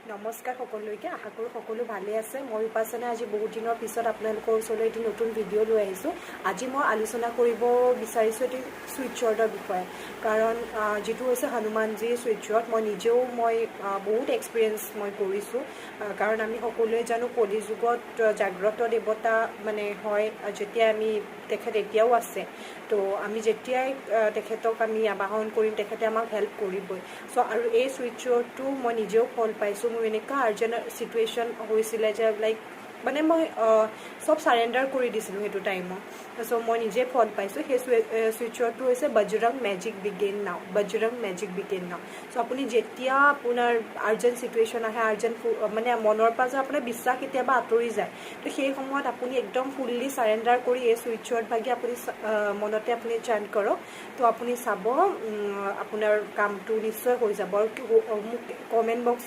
নমস্কাৰ সকলোকে আশা কৰোঁ সকলো ভালে আছে মই উপাসনা আজি বহুত দিনৰ পিছত আপোনালোকৰ ওচৰলৈ এটি নতুন ভিডিঅ' লৈ আহিছোঁ আজি মই আলোচনা কৰিব বিচাৰিছোঁ এটি সুইটচাৰ্টৰ বিষয়ে কাৰণ যেটো হৈছে হনুমানজী সুইটচাৰ্ট মই নিজেও বহুত এক্সপেৰিয়েন্স মই কৰিছোঁ কাৰণ আমি সকলোৱে জানো কলি যুগত জাগ্ৰত দেৱতা মানে হয় যেতিয়া আমি তেখেত এতিয়াও আছে তো আমি যেতিয়াই তেখেতক আমি আবাহন কৰিম তেখেতে আমাক হেল্প কৰিবই সো আৰু এই সুইটচাৰ্টটো মই নিজেও ফল পাইছোঁ মোৰ এনেকুৱা আৰ্জেণ্ট চিটুৱেশ্যন হৈছিলে যে লাইক মানে মই সব সাৰেণ্ডাৰ কৰি দিছিলোঁ সেইটো টাইমত সো মই নিজে ফল পাইছোঁ সেই সুইটচাৰ্টটো হৈছে বজৰং মেজিক বিগিন নাও বজৰং মেজিক বিগিন নাও সো আপুনি যেতিয়া আপোনাৰ আৰ্জেণ্ট চিটুৱেশ্যন আহে আৰ্জেণ্ট মানে মনৰ পৰা যে আপোনাৰ বিশ্বাস কেতিয়াবা আঁতৰি যায় তো সেই সময়ত আপুনি একদম ফুল্লি সাৰেণ্ডাৰ কৰি এই সুইটচাৰ্ট ভাগি আপুনি মনতে আপুনি চান্ট কৰক তো আপুনি চাব আপোনাৰ কামটো নিশ্চয় হৈ যাব আৰু মোক কমেণ্ট বক্স